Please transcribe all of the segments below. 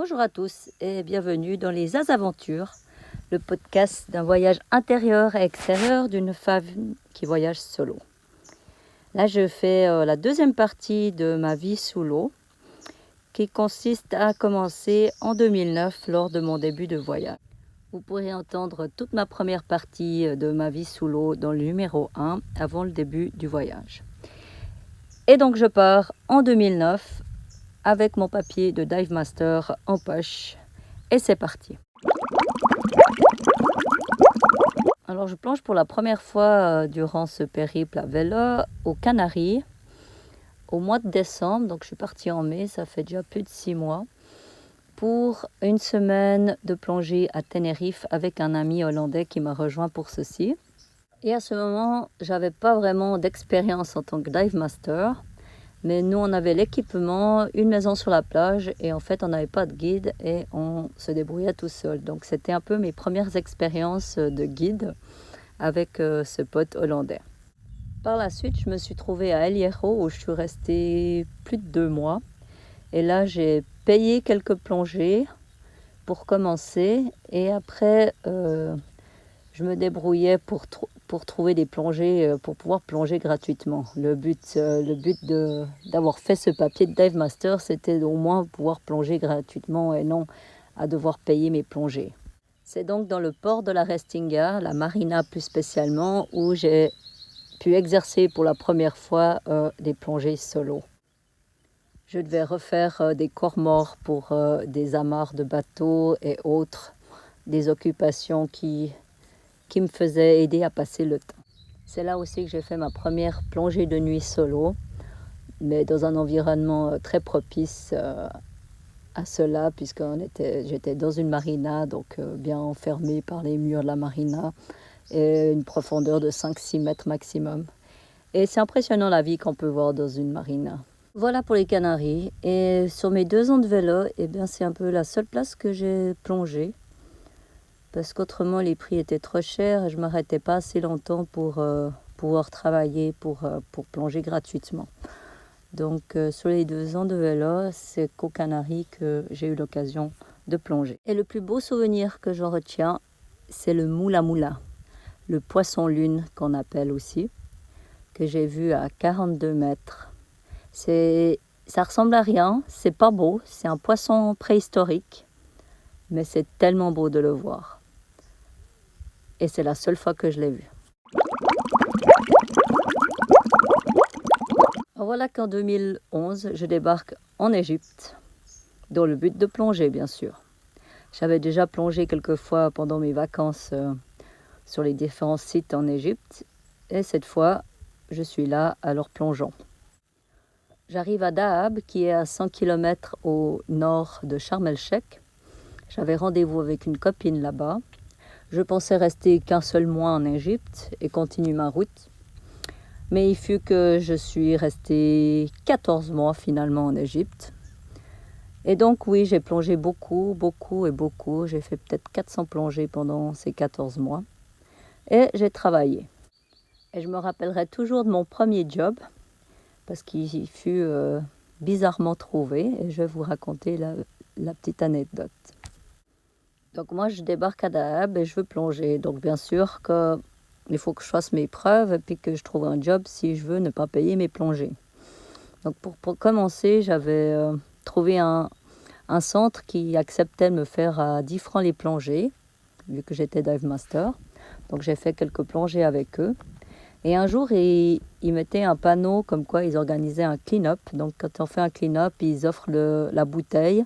Bonjour à tous et bienvenue dans les Azaventures, le podcast d'un voyage intérieur et extérieur d'une femme qui voyage solo. Là, je fais la deuxième partie de ma vie sous l'eau qui consiste à commencer en 2009 lors de mon début de voyage. Vous pourrez entendre toute ma première partie de ma vie sous l'eau dans le numéro 1 avant le début du voyage. Et donc je pars en 2009 avec mon papier de Dive Master en poche et c'est parti. Alors je plonge pour la première fois durant ce périple à vélo aux Canaries au mois de décembre, donc je suis partie en mai, ça fait déjà plus de 6 mois, pour une semaine de plongée à Tenerife avec un ami hollandais qui m'a rejoint pour ceci. Et à ce moment, j'avais pas vraiment d'expérience en tant que Dive Master. Mais nous, on avait l'équipement, une maison sur la plage et en fait, on n'avait pas de guide et on se débrouillait tout seul. Donc, c'était un peu mes premières expériences de guide avec ce pote hollandais. Par la suite, je me suis trouvée à El Hierro où je suis restée plus de 2 mois. Et là, j'ai payé quelques plongées pour commencer et après, je me débrouillais pour trouver des plongées, pour pouvoir plonger gratuitement. Le but d'avoir fait ce papier de Dive Master, c'était au moins pouvoir plonger gratuitement et non à devoir payer mes plongées. C'est donc dans le port de la Restinga, la marina plus spécialement, où j'ai pu exercer pour la première fois des plongées solo. Je devais refaire des corps morts pour des amarres de bateaux et autres, des occupations qui me faisait aider à passer le temps. C'est là aussi que j'ai fait ma première plongée de nuit solo, mais dans un environnement très propice à cela, puisque j'étais dans une marina, donc bien enfermée par les murs de la marina, et une profondeur de 5-6 mètres maximum. Et c'est impressionnant la vie qu'on peut voir dans une marina. Voilà pour les Canaries. Et sur mes 2 ans de vélo, c'est un peu la seule place que j'ai plongé. Parce qu'autrement, les prix étaient trop chers et je ne m'arrêtais pas assez longtemps pour pouvoir travailler, pour plonger gratuitement. Donc, sur les 2 ans de vélo, c'est qu'aux Canaries que j'ai eu l'occasion de plonger. Et le plus beau souvenir que j'en retiens, c'est le moula moula, le poisson-lune qu'on appelle aussi, que j'ai vu à 42 mètres. Ça ressemble à rien, c'est pas beau, c'est un poisson préhistorique, mais c'est tellement beau de le voir. Et c'est la seule fois que je l'ai vu. Alors voilà qu'en 2011, je débarque en Égypte, dans le but de plonger, bien sûr. J'avais déjà plongé quelques fois pendant mes vacances sur les différents sites en Égypte. Et cette fois, je suis là, alors plongeons. J'arrive à Dahab, qui est à 100 km au nord de Sharm el-Sheikh. J'avais rendez-vous avec une copine là-bas. Je pensais rester qu'un seul mois en Égypte et continuer ma route. Mais il fut que je suis restée 14 mois finalement en Égypte. Et donc oui, j'ai plongé beaucoup. J'ai fait peut-être 400 plongées pendant ces 14 mois. Et j'ai travaillé. Et je me rappellerai toujours de mon premier job, parce qu'il fut bizarrement trouvé. Et je vais vous raconter la petite anecdote. Donc moi, je débarque à Dahab et je veux plonger. Donc bien sûr qu'il faut que je fasse mes preuves et puis que je trouve un job si je veux ne pas payer mes plongées. Donc pour commencer, j'avais trouvé un centre qui acceptait de me faire à 10 francs les plongées, vu que j'étais Dive Master. Donc j'ai fait quelques plongées avec eux. Et un jour, ils mettaient un panneau comme quoi ils organisaient un clean-up. Donc quand on fait un clean-up, ils offrent la bouteille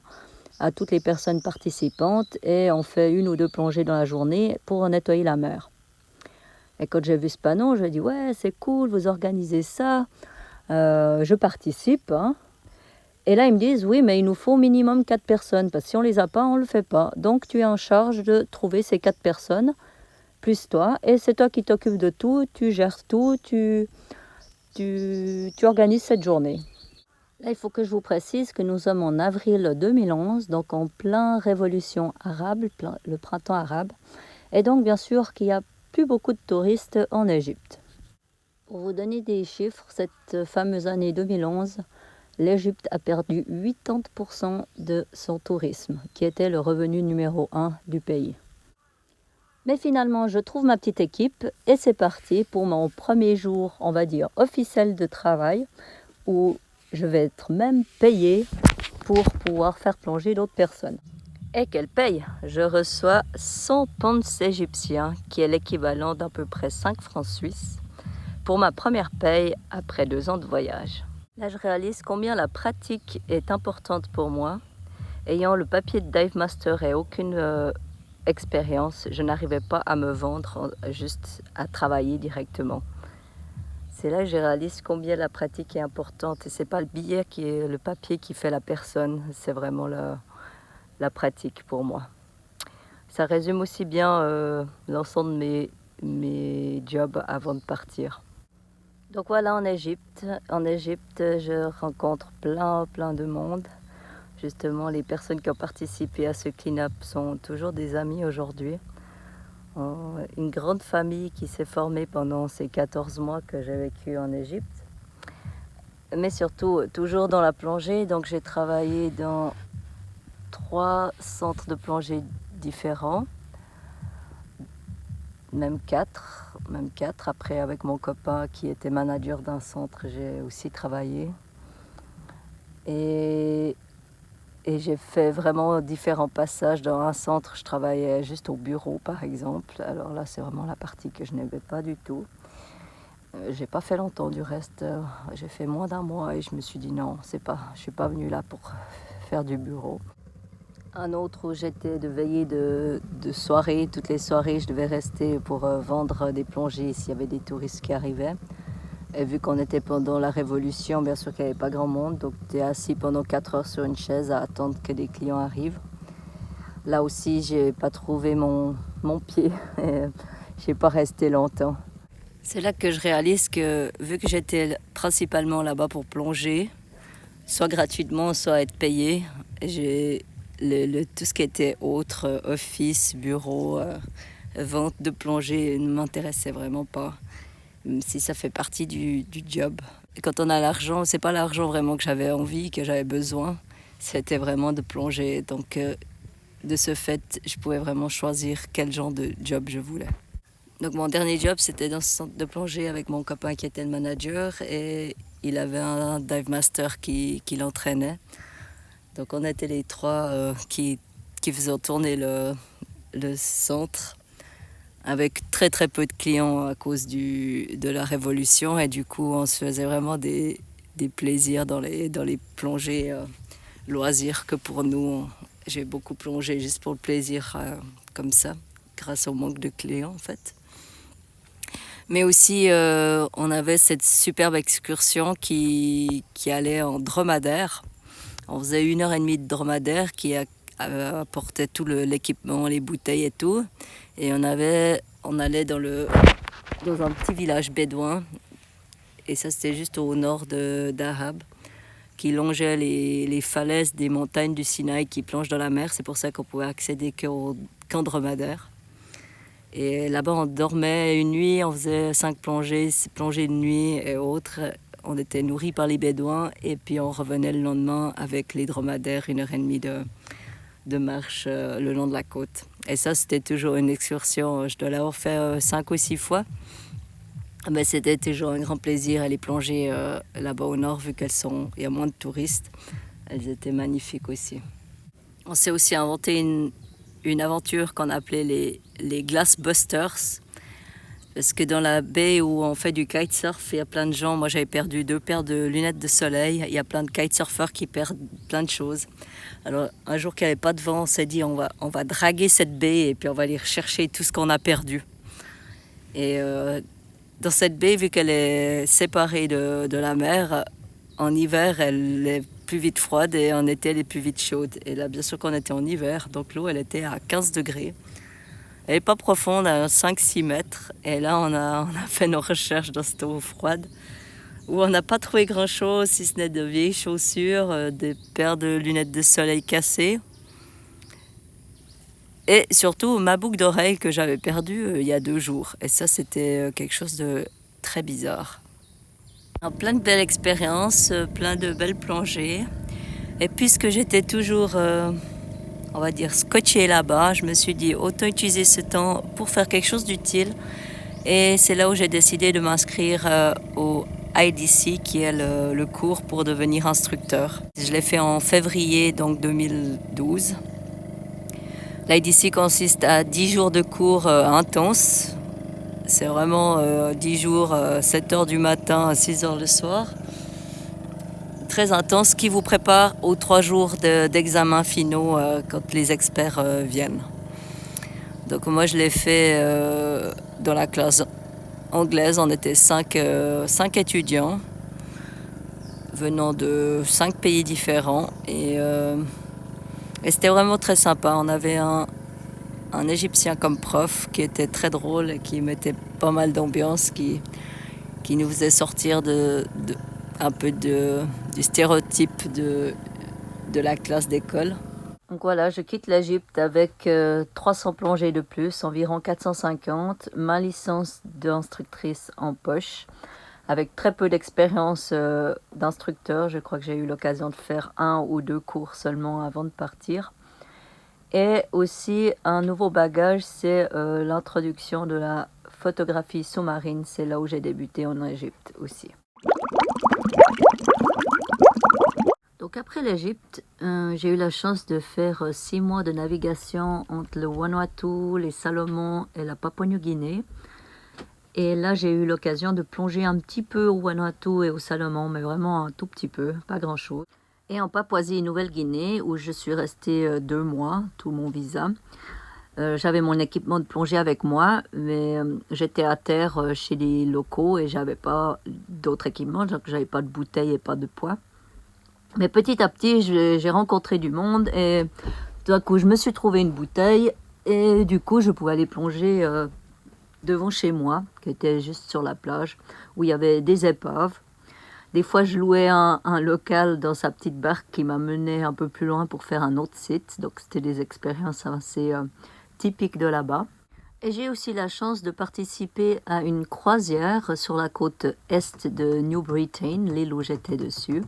à toutes les personnes participantes et on fait 1 ou 2 plongées dans la journée pour nettoyer la mer. Et quand j'ai vu ce panneau, je dis ouais, c'est cool, vous organisez ça, je participe. Hein. Et là, ils me disent oui, mais il nous faut au minimum 4 personnes parce que si on les a pas, on le fait pas. Donc tu es en charge de trouver ces 4 personnes plus toi et c'est toi qui t'occupes de tout, tu gères tout, tu organises cette journée. Là, il faut que je vous précise que nous sommes en avril 2011, donc en plein révolution arabe, le printemps arabe. Et donc, bien sûr, qu'il n'y a plus beaucoup de touristes en Égypte. Pour vous donner des chiffres, cette fameuse année 2011, l'Égypte a perdu 80% de son tourisme, qui était le revenu numéro 1 du pays. Mais finalement, je trouve ma petite équipe et c'est parti pour mon premier jour, on va dire, officiel de travail, où je vais être même payée pour pouvoir faire plonger d'autres personnes. Et quelle paye! Je reçois 100 pounds égyptiens, qui est l'équivalent d'à peu près 5 francs suisses, pour ma première paye après 2 ans de voyage. Là, je réalise combien la pratique est importante pour moi. Ayant le papier de Dive Master et aucune expérience, je n'arrivais pas à me vendre, juste à travailler directement. C'est là que je réalise combien la pratique est importante. Et c'est pas le billet qui est le papier qui fait la personne, c'est vraiment la pratique pour moi. Ça résume aussi bien l'ensemble de mes jobs avant de partir. Donc voilà, en Égypte, je rencontre plein de monde. Justement, les personnes qui ont participé à ce clean-up sont toujours des amis aujourd'hui. Une grande famille qui s'est formée pendant ces 14 mois que j'ai vécu en Égypte. Mais surtout, toujours dans la plongée. Donc j'ai travaillé dans 3 centres de plongée différents. Même quatre. Après, avec mon copain qui était manager d'un centre, j'ai aussi travaillé. Et j'ai fait vraiment différents passages. Dans un centre, je travaillais juste au bureau, par exemple. Alors là, c'est vraiment la partie que je n'aimais pas du tout. J'ai pas fait longtemps du reste. J'ai fait moins d'1 mois et je me suis dit non, je suis pas venue là pour faire du bureau. Un autre où j'étais de veiller de soirée. Toutes les soirées, je devais rester pour vendre des plongées s'il y avait des touristes qui arrivaient. Et vu qu'on était pendant la Révolution, bien sûr qu'il n'y avait pas grand monde, donc tu es assis pendant 4 heures sur une chaise à attendre que des clients arrivent. Là aussi, j'ai pas trouvé mon pied, j'ai pas resté longtemps. C'est là que je réalise que vu que j'étais principalement là-bas pour plonger, soit gratuitement, soit être payé, tout ce qui était autre, office, bureau, vente de plongée ne m'intéressait vraiment pas. Même si ça fait partie du job. Et quand on a l'argent, c'est pas l'argent vraiment que j'avais envie, que j'avais besoin, c'était vraiment de plonger. Donc de ce fait, je pouvais vraiment choisir quel genre de job je voulais. Donc mon dernier job, c'était dans ce centre de plongée avec mon copain qui était le manager et il avait un dive master qui l'entraînait. Donc on était les 3 qui faisaient tourner le centre, avec très peu de clients à cause de la Révolution. Et du coup, on se faisait vraiment des plaisirs dans les plongées loisirs que pour nous. J'ai beaucoup plongé juste pour le plaisir, comme ça, grâce au manque de clients en fait. Mais aussi, on avait cette superbe excursion qui allait en dromadaire. On faisait 1h30 de dromadaire qui apportait tout l'équipement, les bouteilles et tout. Et on allait dans un petit village bédouin. Et ça, c'était juste au nord d'Ahab, qui longeait les falaises des montagnes du Sinaï qui plongent dans la mer. C'est pour ça qu'on pouvait accéder qu'au camp dromadaire. Et là-bas, on dormait une nuit, on faisait 5 plongées de nuit et autres. On était nourris par les bédouins et puis on revenait le lendemain avec les dromadaires, 1h30 de marche le long de la côte. Et ça, c'était toujours une excursion. Je dois l'avoir fait 5 ou 6 fois. Mais c'était toujours un grand plaisir aller plonger là-bas au nord, vu il y a moins de touristes. Elles étaient magnifiques aussi. On s'est aussi inventé une aventure qu'on appelait les Glass Busters. Parce que dans la baie où on fait du kitesurf, il y a plein de gens. Moi, j'avais perdu 2 paires de lunettes de soleil. Il y a plein de kitesurfers qui perdent plein de choses. Alors, un jour qu'il n'y avait pas de vent, on s'est dit on va draguer cette baie et puis on va aller rechercher tout ce qu'on a perdu. Et dans cette baie, vu qu'elle est séparée de la mer, en hiver, elle est plus vite froide et en été, elle est plus vite chaude. Et là, bien sûr qu'on était en hiver, donc l'eau, elle était à 15 degrés. Elle n'est pas profonde, à 5-6 mètres. Et là, on a fait nos recherches dans cette eau froide, où on n'a pas trouvé grand-chose, si ce n'est de vieilles chaussures, des paires de lunettes de soleil cassées. Et surtout, ma boucle d'oreille que j'avais perdue il y a 2 jours. Et ça, c'était quelque chose de très bizarre. Plein de belles expériences, plein de belles plongées. Et puisque j'étais toujours, on va dire, scotchée là-bas, je me suis dit autant utiliser ce temps pour faire quelque chose d'utile. Et c'est là où j'ai décidé de m'inscrire au IDC, qui est le cours pour devenir instructeur. Je l'ai fait en février donc 2012. L'IDC consiste à 10 jours de cours intenses. C'est vraiment 10 jours, 7 heures du matin à 6 heures le soir. Très intense, qui vous prépare aux 3 jours d'examens finaux quand les experts viennent. Donc moi je l'ai fait dans la classe anglaise. On était 5 étudiants venant de 5 pays différents et c'était vraiment très sympa. On avait un Égyptien comme prof qui était très drôle et qui mettait pas mal d'ambiance, qui nous faisait sortir un peu du stéréotype de la classe d'école. Donc voilà, je quitte l'Égypte avec 300 plongées de plus, environ 450, ma licence d'instructrice en poche, avec très peu d'expérience d'instructeur. Je crois que j'ai eu l'occasion de faire 1 ou 2 cours seulement avant de partir. Et aussi un nouveau bagage, c'est l'introduction de la photographie sous-marine. C'est là où j'ai débuté en Égypte aussi. Donc après l'Égypte, j'ai eu la chance de faire 6 mois de navigation entre le Vanuatu, les Salomon et la Papouasie-Nouvelle-Guinée. Et là, j'ai eu l'occasion de plonger un petit peu au Vanuatu et au Salomon, mais vraiment un tout petit peu, pas grand-chose. Et en Papouasie-Nouvelle-Guinée, où je suis restée 2 mois, tout mon visa. J'avais mon équipement de plongée avec moi, mais j'étais à terre chez les locaux et j'avais pas d'autres équipements, donc j'avais pas de bouteille et pas de poids. Mais petit à petit, j'ai rencontré du monde et d'un coup, je me suis trouvé une bouteille et du coup, je pouvais aller plonger devant chez moi, qui était juste sur la plage, où il y avait des épaves. Des fois, je louais un local dans sa petite barque qui m'amenait un peu plus loin pour faire un autre site. Donc, c'était des expériences assez typiques de là-bas. Et j'ai aussi la chance de participer à une croisière sur la côte est de New Britain, l'île où j'étais dessus.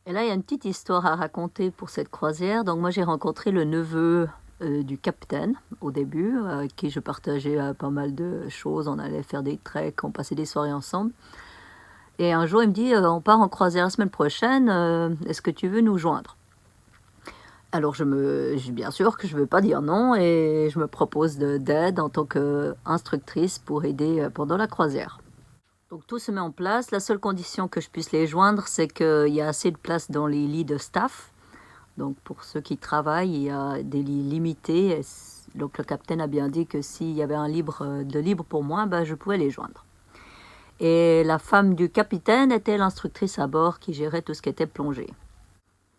Et là, il y a une petite histoire à raconter pour cette croisière. Donc, moi, j'ai rencontré le neveu du capitaine au début, avec qui je partageais pas mal de choses. On allait faire des treks, on passait des soirées ensemble. Et un jour, il me dit, on part en croisière la semaine prochaine, est-ce que tu veux nous joindre? Alors, bien sûr que je ne veux pas dire non, et je me propose d'aide en tant qu'instructrice pour aider pendant la croisière. Donc, tout se met en place. La seule condition que je puisse les joindre, c'est qu'il y a assez de place dans les lits de staff. Donc, pour ceux qui travaillent, il y a des lits limités. Et donc, le capitaine a bien dit que s'il y avait de libre pour moi, ben, je pouvais les joindre. Et la femme du capitaine était l'instructrice à bord qui gérait tout ce qui était plongée.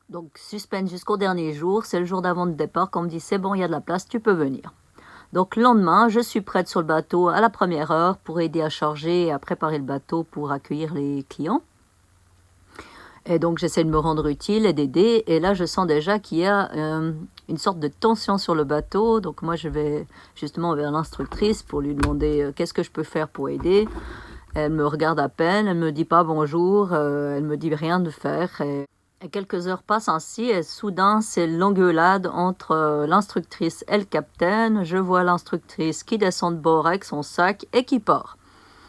Donc, suspense jusqu'au dernier jour. C'est le jour d'avant le départ qu'on me dit, c'est bon, il y a de la place, tu peux venir. Donc, le lendemain, je suis prête sur le bateau à la première heure pour aider à charger et à préparer le bateau pour accueillir les clients. Et donc, j'essaie de me rendre utile et d'aider. Et là, je sens déjà qu'il y a une sorte de tension sur le bateau. Donc, moi, je vais justement vers l'instructrice pour lui demander qu'est-ce que je peux faire pour aider. Elle me regarde à peine, elle me dit pas bonjour, elle me dit rien de faire. Et quelques heures passent ainsi et soudain, c'est l'engueulade entre l'instructrice et le capitaine. Je vois l'instructrice qui descend de bord avec son sac et qui part.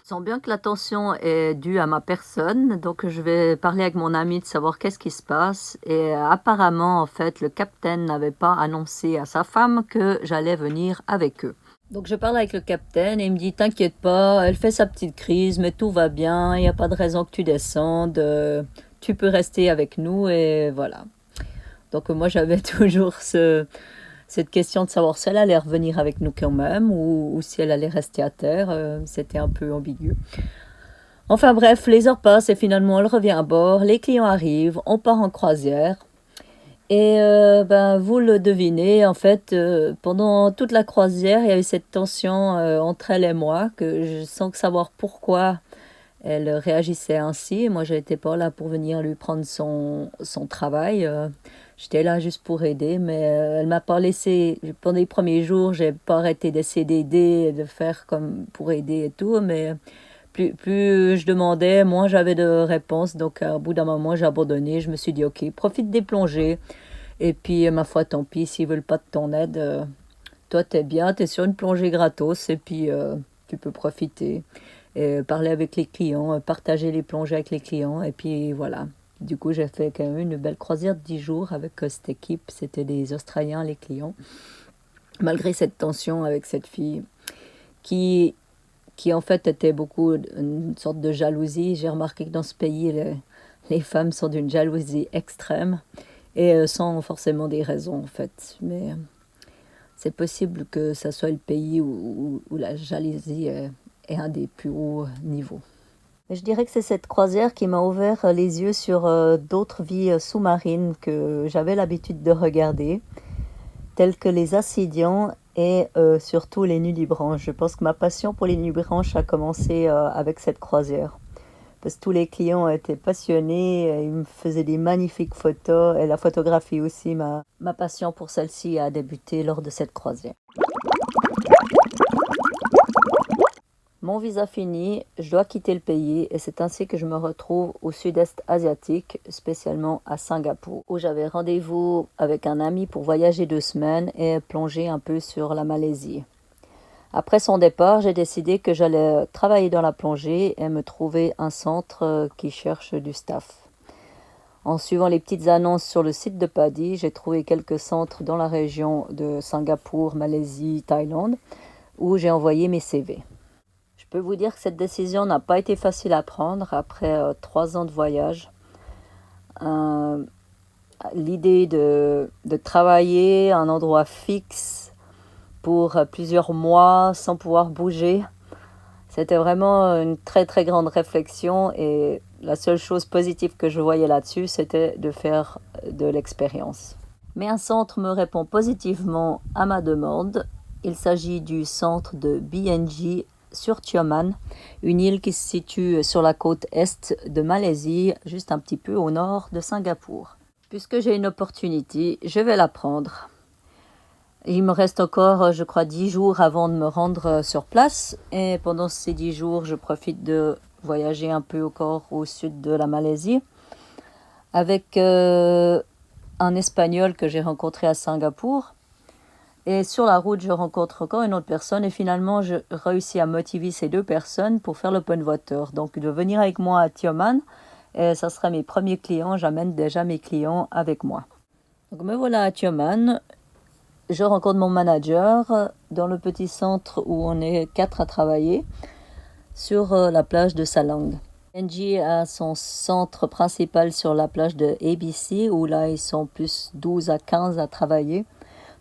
Je sens bien que la tension est due à ma personne, donc je vais parler avec mon ami de savoir qu'est-ce qui se passe. Et apparemment, en fait, le capitaine n'avait pas annoncé à sa femme que j'allais venir avec eux. Donc je parle avec le capitaine et il me dit, t'inquiète pas, elle fait sa petite crise, mais tout va bien, il n'y a pas de raison que tu descendes, tu peux rester avec nous et voilà. Donc moi j'avais toujours cette question de savoir si elle allait revenir avec nous quand même ou si elle allait rester à terre, c'était un peu ambigu. Enfin bref, les heures passent et finalement elle revient à bord, les clients arrivent, on part en croisière. Et vous le devinez, en fait, pendant toute la croisière, il y avait cette tension entre elle et moi, que je sens que savoir pourquoi elle réagissait ainsi. Moi, je n'étais pas là pour venir lui prendre son travail. J'étais là juste pour aider, mais elle m'a pas laissé. Pendant les premiers jours, j'ai pas arrêté d'essayer d'aider, de faire comme pour aider et tout, mais plus je demandais, moins j'avais de réponses. Donc, au bout d'un moment, j'ai abandonné. Je me suis dit, OK, profite des plongées. Et puis, ma foi, tant pis, s'ils veulent pas de ton aide, toi, t'es bien, t'es sur une plongée gratos. Et puis, tu peux profiter. Et parler avec les clients, partager les plongées avec les clients. Et puis, voilà. Du coup, j'ai fait quand même une belle croisière de 10 jours avec cette équipe. C'était des Australiens, les clients. Malgré cette tension avec cette fille qui en fait était beaucoup une sorte de jalousie. J'ai remarqué que dans ce pays, les femmes sont d'une jalousie extrême et sans forcément des raisons en fait. Mais c'est possible que ça soit le pays où la jalousie est un des plus hauts niveaux. Et je dirais que c'est cette croisière qui m'a ouvert les yeux sur d'autres vies sous-marines que j'avais l'habitude de regarder, telles que les ascidians et surtout les nudibranches. Je pense que ma passion pour les nudibranches a commencé avec cette croisière. Parce que tous les clients étaient passionnés, ils me faisaient des magnifiques photos et la photographie aussi. Ma passion pour celle-ci a débuté lors de cette croisière. Mon visa fini, je dois quitter le pays et c'est ainsi que je me retrouve au sud-est asiatique, spécialement à Singapour, où j'avais rendez-vous avec un ami pour voyager 2 semaines et plonger un peu sur la Malaisie. Après son départ, j'ai décidé que j'allais travailler dans la plongée et me trouver un centre qui cherche du staff. En suivant les petites annonces sur le site de PADI, j'ai trouvé quelques centres dans la région de Singapour, Malaisie, Thaïlande, où j'ai envoyé mes CV. Je peux vous dire que cette décision n'a pas été facile à prendre après 3 ans de voyage. L'idée de travailler à un endroit fixe pour plusieurs mois sans pouvoir bouger, c'était vraiment une très très grande réflexion et la seule chose positive que je voyais là-dessus, c'était de faire de l'expérience. Mais un centre me répond positivement à ma demande. Il s'agit du centre de BNG sur Tioman, une île qui se situe sur la côte est de Malaisie, juste un petit peu au nord de Singapour. Puisque j'ai une opportunité, je vais la prendre. Il me reste encore, je crois, 10 jours avant de me rendre sur place. Et pendant ces 10 jours, je profite de voyager un peu encore au sud de la Malaisie avec un Espagnol que j'ai rencontré à Singapour. Et sur la route, je rencontre encore une autre personne et finalement, je réussis à motiver ces 2 personnes pour faire l'open water. Donc, de venir avec moi à Tioman, et ça sera mes premiers clients. J'amène déjà mes clients avec moi. Donc, me voilà à Tioman. Je rencontre mon manager dans le petit centre où on est 4 à travailler sur la plage de Salang. NG a son centre principal sur la plage de ABC où là, ils sont plus 12 à 15 à travailler.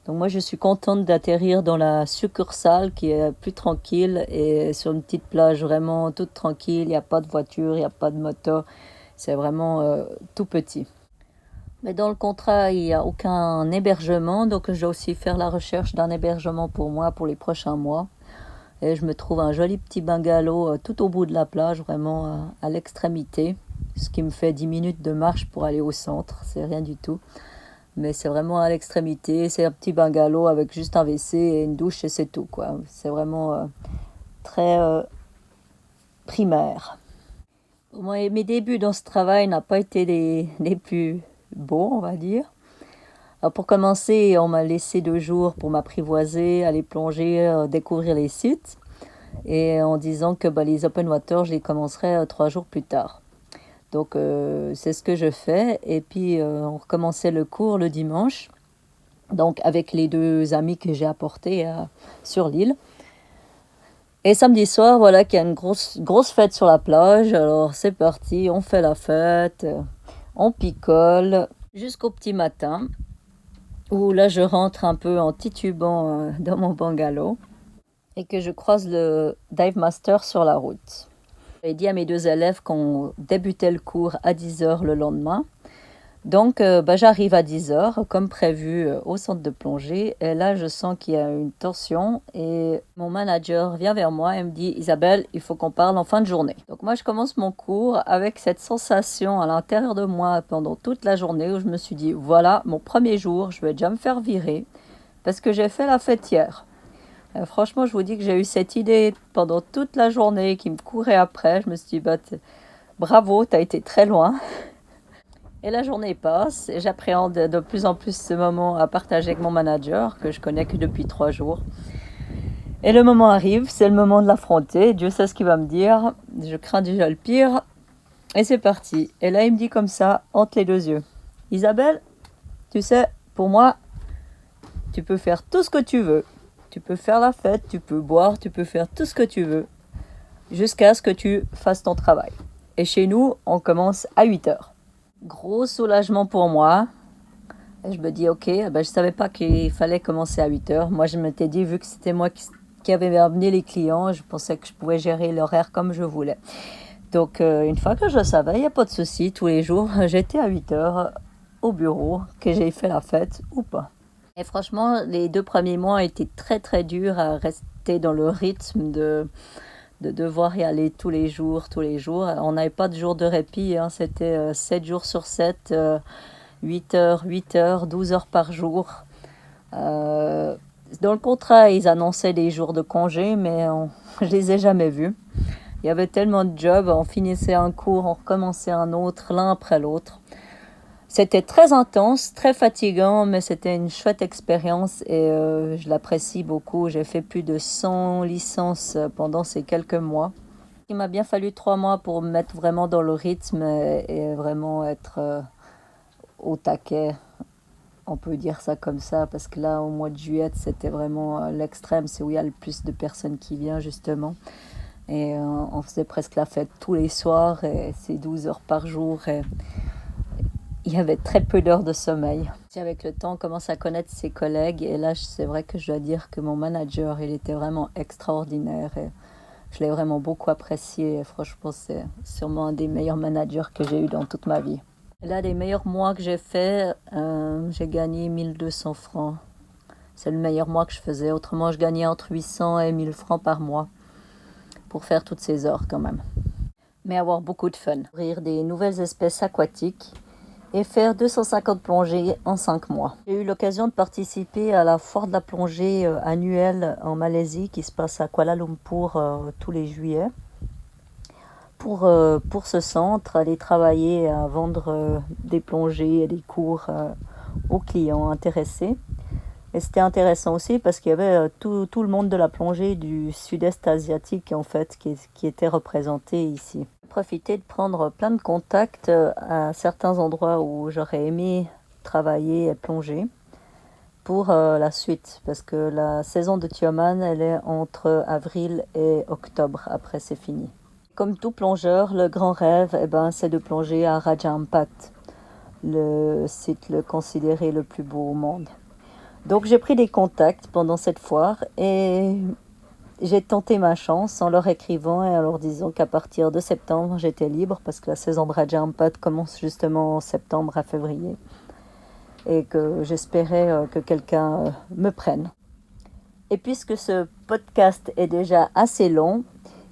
Donc moi, je suis contente d'atterrir dans la succursale qui est plus tranquille et sur une petite plage vraiment toute tranquille. Il n'y a pas de voiture, il n'y a pas de moto. C'est vraiment tout petit. Mais dans le contrat, il n'y a aucun hébergement. Donc je dois aussi faire la recherche d'un hébergement pour moi pour les prochains mois. Et je me trouve un joli petit bungalow tout au bout de la plage, vraiment à l'extrémité. Ce qui me fait 10 minutes de marche pour aller au centre. C'est rien du tout. Mais c'est vraiment à l'extrémité, c'est un petit bungalow avec juste un WC et une douche et c'est tout, quoi. C'est vraiment très primaire. Moi, mes débuts dans ce travail n'ont pas été les plus beaux, on va dire. Alors pour commencer, on m'a laissé 2 jours pour m'apprivoiser, aller plonger, découvrir les sites. Et en disant que les open water, je les commencerai 3 jours plus tard. Donc, c'est ce que je fais. Et puis, on recommençait le cours le dimanche. Donc, avec les 2 amis que j'ai apportés sur l'île. Et samedi soir, voilà qu'il y a une grosse fête sur la plage. Alors, c'est parti, on fait la fête, on picole jusqu'au petit matin. Où là, je rentre un peu en titubant dans mon bungalow. Et que je croise le dive master sur la route. J'ai dit à mes 2 élèves qu'on débutait le cours à 10h le lendemain. Donc, j'arrive à 10h, comme prévu, au centre de plongée. Et là, je sens qu'il y a une tension. Et mon manager vient vers moi et me dit « Isabelle, il faut qu'on parle en fin de journée. » Donc, moi, je commence mon cours avec cette sensation à l'intérieur de moi pendant toute la journée où je me suis dit « Voilà, mon premier jour, je vais déjà me faire virer parce que j'ai fait la fête hier. » Franchement, je vous dis que j'ai eu cette idée pendant toute la journée qui me courait après. Je me suis dit, bah, bravo, tu as été très loin. Et la journée passe et j'appréhende de plus en plus ce moment à partager avec mon manager que je connais que depuis 3 jours. Et le moment arrive, c'est le moment de l'affronter. Dieu sait ce qu'il va me dire. Je crains déjà le pire. Et c'est parti. Et là, il me dit comme ça, entre les deux yeux. Isabelle, tu sais, pour moi, tu peux faire tout ce que tu veux. Tu peux faire la fête, tu peux boire, tu peux faire tout ce que tu veux. Jusqu'à ce que tu fasses ton travail. Et chez nous, on commence à 8 heures. Gros soulagement pour moi. Et je me dis, ok, ben, je ne savais pas qu'il fallait commencer à 8 heures. Moi, je m'étais dit, vu que c'était moi qui avait amené les clients, je pensais que je pouvais gérer l'horaire comme je voulais. Donc, une fois que je le savais, il n'y a pas de souci. Tous les jours, j'étais à 8 heures au bureau, que j'ai fait la fête ou pas. Et franchement, les 2 premiers mois étaient très, très durs à rester dans le rythme de devoir y aller tous les jours, tous les jours. On n'avait pas de jour de répit, hein. C'était 7 jours sur 7, 8 heures, 12 heures par jour. Dans le contrat, ils annonçaient des jours de congé, mais je les ai jamais vus. Il y avait tellement de jobs, on finissait un cours, on recommençait un autre, l'un après l'autre. C'était très intense, très fatigant, mais c'était une chouette expérience et je l'apprécie beaucoup. J'ai fait plus de 100 licences pendant ces quelques mois. Il m'a bien fallu 3 mois pour me mettre vraiment dans le rythme et vraiment être au taquet. On peut dire ça comme ça, parce que là, au mois de juillet, c'était vraiment l'extrême. C'est où il y a le plus de personnes qui viennent, justement. Et on faisait presque la fête tous les soirs, et c'est 12 heures par jour. Et il y avait très peu d'heures de sommeil. Avec le temps, on commence à connaître ses collègues. Et là, c'est vrai que je dois dire que mon manager, il était vraiment extraordinaire. Et je l'ai vraiment beaucoup apprécié. Et franchement, c'est sûrement un des meilleurs managers que j'ai eu dans toute ma vie. Là, les meilleurs mois que j'ai fait, j'ai gagné 1200 francs. C'est le meilleur mois que je faisais. Autrement, je gagnais entre 800 et 1000 francs par mois pour faire toutes ces heures quand même. Mais avoir beaucoup de fun. Découvrir des nouvelles espèces aquatiques et faire 250 plongées en 5 mois. J'ai eu l'occasion de participer à la foire de la plongée annuelle en Malaisie qui se passe à Kuala Lumpur tous les juillets. Pour ce centre, aller travailler à vendre des plongées et des cours aux clients intéressés. Et c'était intéressant aussi parce qu'il y avait tout le monde de la plongée du sud-est asiatique en fait qui était représenté ici. J'ai profité de prendre plein de contacts à certains endroits où j'aurais aimé travailler et plonger pour la suite parce que la saison de Tioman elle est entre avril et octobre, après c'est fini. Comme tout plongeur, le grand rêve, c'est de plonger à Raja Ampat, le site considéré le plus beau au monde. Donc j'ai pris des contacts pendant cette foire et j'ai tenté ma chance en leur écrivant et en leur disant qu'à partir de septembre, j'étais libre parce que la saison de Raja Ampat commence justement en septembre à février et que j'espérais que quelqu'un me prenne. Et puisque ce podcast est déjà assez long,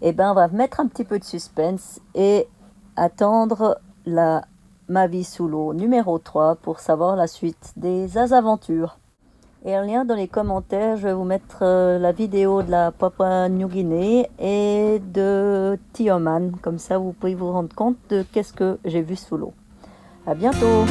on va mettre un petit peu de suspense et attendre ma vie sous l'eau numéro 3 pour savoir la suite des aventures. Et en lien dans les commentaires, je vais vous mettre la vidéo de la Papua New Guinée et de Tioman. Comme ça, vous pouvez vous rendre compte de qu'est-ce que j'ai vu sous l'eau. À bientôt!